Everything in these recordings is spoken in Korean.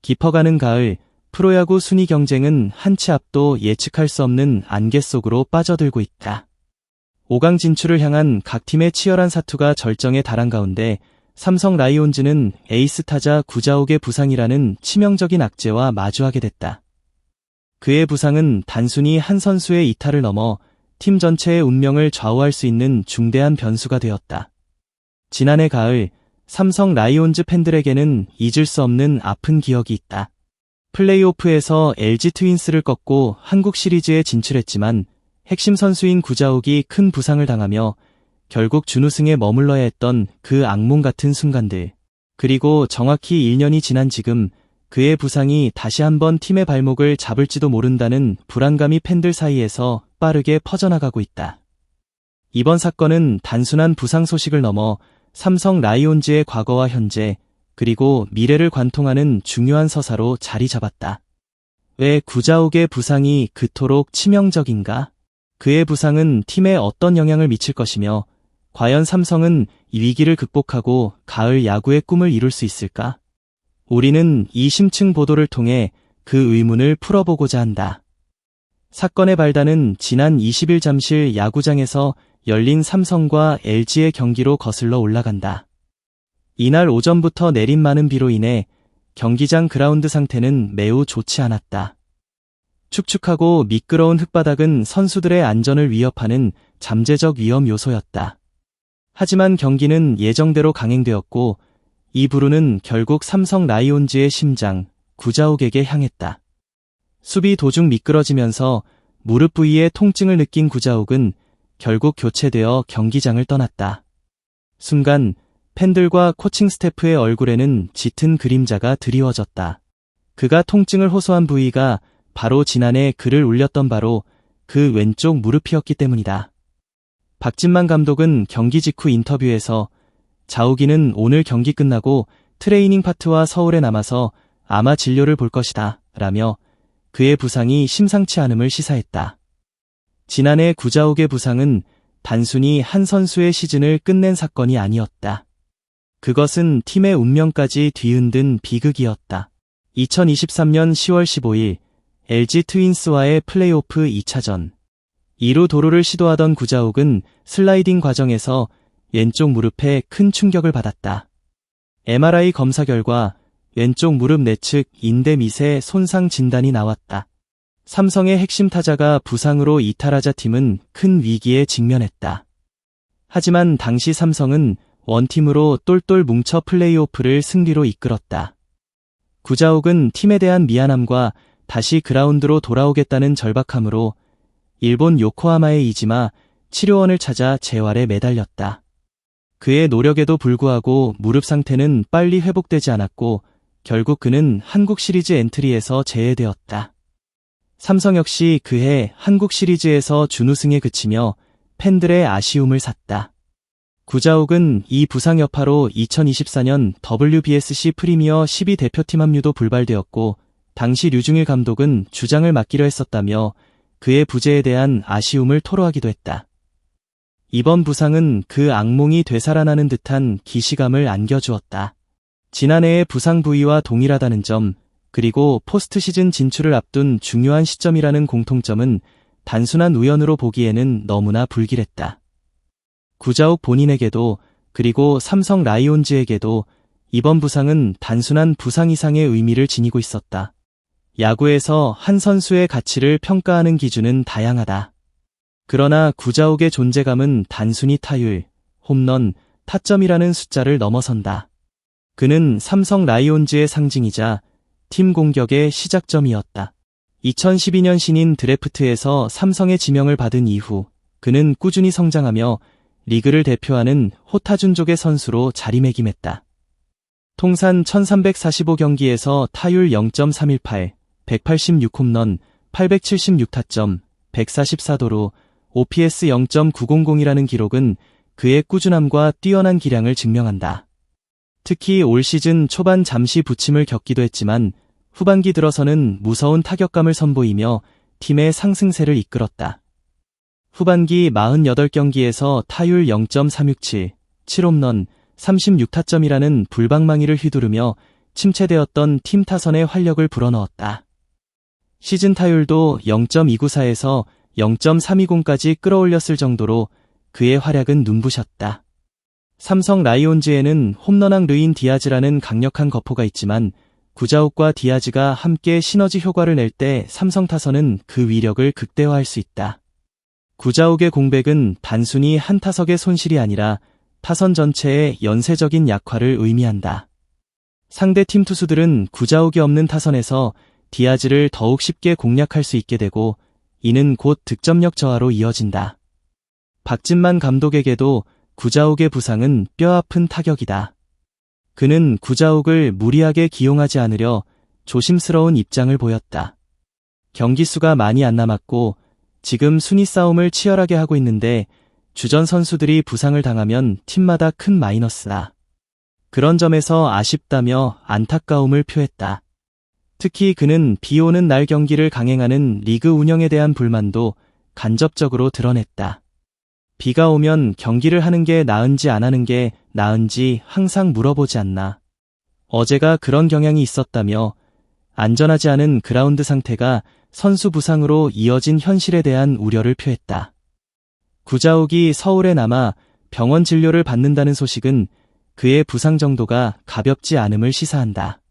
깊어가는 가을, 프로야구 순위 경쟁은 한 치 앞도 예측할 수 없는 안개 속으로 빠져들고 있다. 5강 진출을 향한 각 팀의 치열한 사투가 절정에 달한 가운데 삼성 라이온즈는 에이스 타자 구자욱의 부상이라는 치명적인 악재와 마주하게 됐다. 그의 부상은 단순히 한 선수의 이탈을 넘어 팀 전체의 운명을 좌우할 수 있는 중대한 변수가 되었다. 지난해 가을, 삼성 라이온즈 팬들에게는 잊을 수 없는 아픈 기억이 있다. 플레이오프에서 LG 트윈스를 꺾고 한국 시리즈에 진출했지만 핵심 선수인 구자욱이 큰 부상을 당하며 결국 준우승에 머물러야 했던 그 악몽 같은 순간들. 그리고 정확히 1년이 지난 지금 그의 부상이 다시 한번 팀의 발목을 잡을지도 모른다는 불안감이 팬들 사이에서 빠르게 퍼져나가고 있다. 이번 사건은 단순한 부상 소식을 넘어 삼성 라이온즈의 과거와 현재, 그리고 미래를 관통하는 중요한 서사로 자리 잡았다. 왜 구자욱의 부상이 그토록 치명적인가? 그의 부상은 팀에 어떤 영향을 미칠 것이며, 과연 삼성은 이 위기를 극복하고 가을 야구의 꿈을 이룰 수 있을까? 우리는 이 심층 보도를 통해 그 의문을 풀어보고자 한다. 사건의 발단은 지난 20일 잠실 야구장에서 열린 삼성과 LG의 경기로 거슬러 올라간다. 이날 오전부터 내린 많은 비로 인해 경기장 그라운드 상태는 매우 좋지 않았다. 축축하고 미끄러운 흙바닥은 선수들의 안전을 위협하는 잠재적 위험 요소였다. 하지만 경기는 예정대로 강행되었고 이 불운은 결국 삼성 라이온즈의 심장, 구자욱에게 향했다. 수비 도중 미끄러지면서 무릎 부위에 통증을 느낀 구자욱은 결국 교체되어 경기장을 떠났다. 순간 팬들과 코칭 스태프의 얼굴에는 짙은 그림자가 드리워졌다. 그가 통증을 호소한 부위가 바로 지난해 그를 울렸던 바로 그 왼쪽 무릎이었기 때문이다. 박진만 감독은 경기 직후 인터뷰에서 자욱이는 오늘 경기 끝나고 트레이닝 파트와 서울에 남아서 아마 진료를 볼 것이다 라며 그의 부상이 심상치 않음을 시사했다. 지난해 구자욱의 부상은 단순히 한 선수의 시즌을 끝낸 사건이 아니었다. 그것은 팀의 운명까지 뒤흔든 비극이었다. 2023년 10월 15일 LG 트윈스와의 플레이오프 2차전. 2루 도루를 시도하던 구자욱은 슬라이딩 과정에서 왼쪽 무릎에 큰 충격을 받았다. MRI 검사 결과 왼쪽 무릎 내측 인대 미세 손상 진단이 나왔다. 삼성의 핵심 타자가 부상으로 이탈하자 팀은 큰 위기에 직면했다. 하지만 당시 삼성은 원팀으로 똘똘 뭉쳐 플레이오프를 승리로 이끌었다. 구자욱은 팀에 대한 미안함과 다시 그라운드로 돌아오겠다는 절박함으로 일본 요코하마의 이지마 치료원을 찾아 재활에 매달렸다. 그의 노력에도 불구하고 무릎 상태는 빨리 회복되지 않았고 결국 그는 한국 시리즈 엔트리에서 제외되었다. 삼성 역시 그해 한국 시리즈에서 준우승에 그치며 팬들의 아쉬움을 샀다. 구자욱은 이 부상 여파로 2024년 WBSC 프리미어 12 대표팀 합류도 불발되었고 당시 류중일 감독은 주장을 맡기려 했었다며 그의 부재에 대한 아쉬움을 토로하기도 했다. 이번 부상은 그 악몽이 되살아나는 듯한 기시감을 안겨주었다. 지난해의 부상 부위와 동일하다는 점, 그리고 포스트 시즌 진출을 앞둔 중요한 시점이라는 공통점은 단순한 우연으로 보기에는 너무나 불길했다. 구자욱 본인에게도 그리고 삼성 라이온즈에게도 이번 부상은 단순한 부상 이상의 의미를 지니고 있었다. 야구에서 한 선수의 가치를 평가하는 기준은 다양하다. 그러나 구자욱의 존재감은 단순히 타율, 홈런, 타점이라는 숫자를 넘어선다. 그는 삼성 라이온즈의 상징이자 팀 공격의 시작점이었다. 2012년 신인 드래프트에서 삼성의 지명을 받은 이후 그는 꾸준히 성장하며 리그를 대표하는 호타준족의 선수로 자리매김했다. 통산 1345경기에서 타율 0.318, 186홈런, 876타점, 144도루, OPS 0.900이라는 기록은 그의 꾸준함과 뛰어난 기량을 증명한다. 특히 올 시즌 초반 잠시 부침을 겪기도 했지만 후반기 들어서는 무서운 타격감을 선보이며 팀의 상승세를 이끌었다. 후반기 48경기에서 타율 0.367, 7홈런, 36타점이라는 불방망이를 휘두르며 침체되었던 팀 타선의 활력을 불어넣었다. 시즌 타율도 0.294에서 0.320까지 끌어올렸을 정도로 그의 활약은 눈부셨다. 삼성 라이온즈에는 홈런왕 르인 디아즈라는 강력한 거포가 있지만 구자욱과 디아즈가 함께 시너지 효과를 낼 때 삼성 타선은 그 위력을 극대화할 수 있다. 구자욱의 공백은 단순히 한 타석의 손실이 아니라 타선 전체의 연쇄적인 약화를 의미한다. 상대 팀 투수들은 구자욱이 없는 타선에서 디아즈를 더욱 쉽게 공략할 수 있게 되고 이는 곧 득점력 저하로 이어진다. 박진만 감독에게도 구자욱의 부상은 뼈아픈 타격이다. 그는 구자욱을 무리하게 기용하지 않으려 조심스러운 입장을 보였다. 경기 수가 많이 안 남았고 지금 순위 싸움을 치열하게 하고 있는데 주전 선수들이 부상을 당하면 팀마다 큰 마이너스다. 그런 점에서 아쉽다며 안타까움을 표했다. 특히 그는 비 오는 날 경기를 강행하는 리그 운영에 대한 불만도 간접적으로 드러냈다. 비가 오면 경기를 하는 게 나은지 안 하는 게 나은지 항상 물어보지 않나. 어제가 그런 경향이 있었다며 안전하지 않은 그라운드 상태가 선수 부상으로 이어진 현실에 대한 우려를 표했다. 구자욱이 서울에 남아 병원 진료를 받는다는 소식은 그의 부상 정도가 가볍지 않음을 시사한다.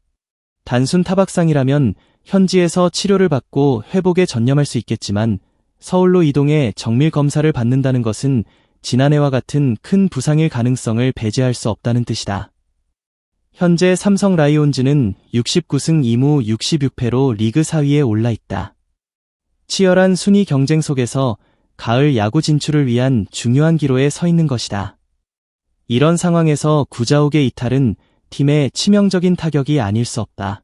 단순 타박상이라면 현지에서 치료를 받고 회복에 전념할 수 있겠지만 서울로 이동해 정밀 검사를 받는다는 것은 지난해와 같은 큰 부상일 가능성을 배제할 수 없다는 뜻이다. 현재 삼성 라이온즈는 69승 2무 66패로 리그 4위에 올라 있다. 치열한 순위 경쟁 속에서 가을 야구 진출을 위한 중요한 기로에 서 있는 것이다. 이런 상황에서 구자욱의 이탈은 팀의 치명적인 타격이 아닐 수 없다.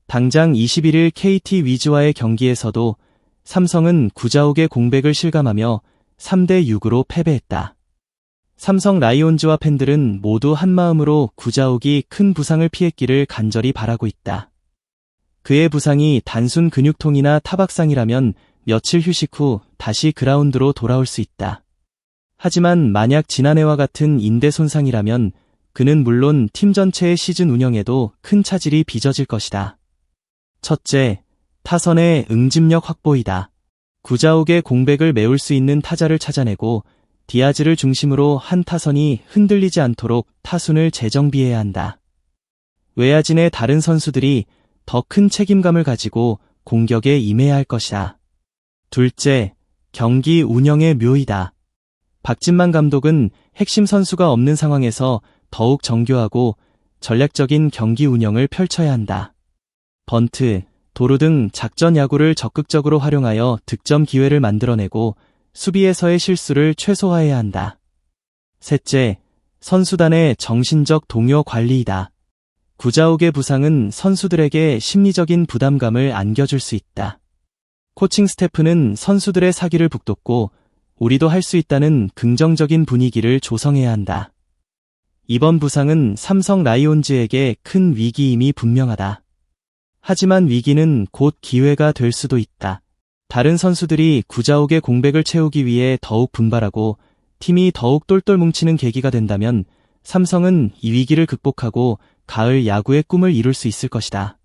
당장 21일 KT 위즈와의 경기에서도 삼성은 구자욱의 공백을 실감하며 3대6으로 패배했다. 삼성 라이온즈와 팬들은 모두 한마음으로 구자욱이 큰 부상을 피했기를 간절히 바라고 있다. 그의 부상이 단순 근육통이나 타박상이라면 며칠 휴식 후 다시 그라운드로 돌아올 수 있다. 하지만 만약 지난해와 같은 인대 손상이라면 그는 물론 팀 전체의 시즌 운영에도 큰 차질이 빚어질 것이다. 첫째, 타선의 응집력 확보이다. 구자욱의 공백을 메울 수 있는 타자를 찾아내고 디아즈를 중심으로 한 타선이 흔들리지 않도록 타순을 재정비해야 한다. 외야진의 다른 선수들이 더 큰 책임감을 가지고 공격에 임해야 할 것이다. 둘째, 경기 운영의 묘이다. 박진만 감독은 핵심 선수가 없는 상황에서 더욱 정교하고 전략적인 경기 운영을 펼쳐야 한다. 번트, 도루 등 작전 야구를 적극적으로 활용하여 득점 기회를 만들어내고 수비에서의 실수를 최소화해야 한다. 셋째, 선수단의 정신적 동요 관리이다. 구자욱의 부상은 선수들에게 심리적인 부담감을 안겨줄 수 있다. 코칭 스태프는 선수들의 사기를 북돋고 우리도 할 수 있다는 긍정적인 분위기를 조성해야 한다. 이번 부상은 삼성 라이온즈에게 큰 위기임이 분명하다. 하지만 위기는 곧 기회가 될 수도 있다. 다른 선수들이 구자욱의 공백을 채우기 위해 더욱 분발하고 팀이 더욱 똘똘 뭉치는 계기가 된다면 삼성은 이 위기를 극복하고 가을 야구의 꿈을 이룰 수 있을 것이다.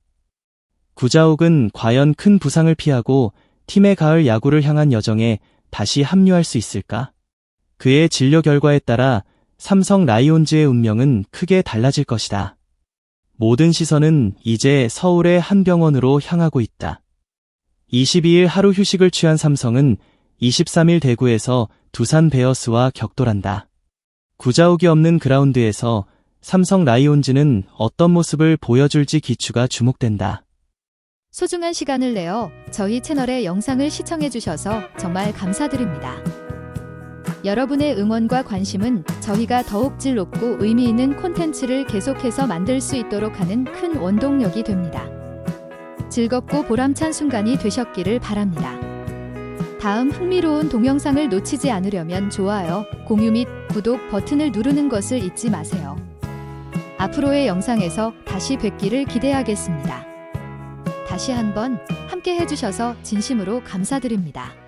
구자욱은 과연 큰 부상을 피하고 팀의 가을 야구를 향한 여정에 다시 합류할 수 있을까? 그의 진료 결과에 따라 삼성 라이온즈의 운명은 크게 달라질 것이다. 모든 시선은 이제 서울의 한 병원으로 향하고 있다. 22일 하루 휴식을 취한 삼성은 23일 대구에서 두산 베어스와 격돌한다. 구자욱이 없는 그라운드에서 삼성 라이온즈는 어떤 모습을 보여줄지 기추가 주목된다. 소중한 시간을 내어 저희 채널의 영상을 시청해주셔서 정말 감사드립니다. 여러분의 응원과 관심은 저희가 더욱 질 높고 의미 있는 콘텐츠를 계속해서 만들 수 있도록 하는 큰 원동력이 됩니다. 즐겁고 보람찬 순간이 되셨기를 바랍니다. 다음 흥미로운 동영상을 놓치지 않으려면 좋아요, 공유 및 구독 버튼을 누르는 것을 잊지 마세요. 앞으로의 영상에서 다시 뵙기를 기대하겠습니다. 다시 한번 함께 해주셔서 진심으로 감사드립니다.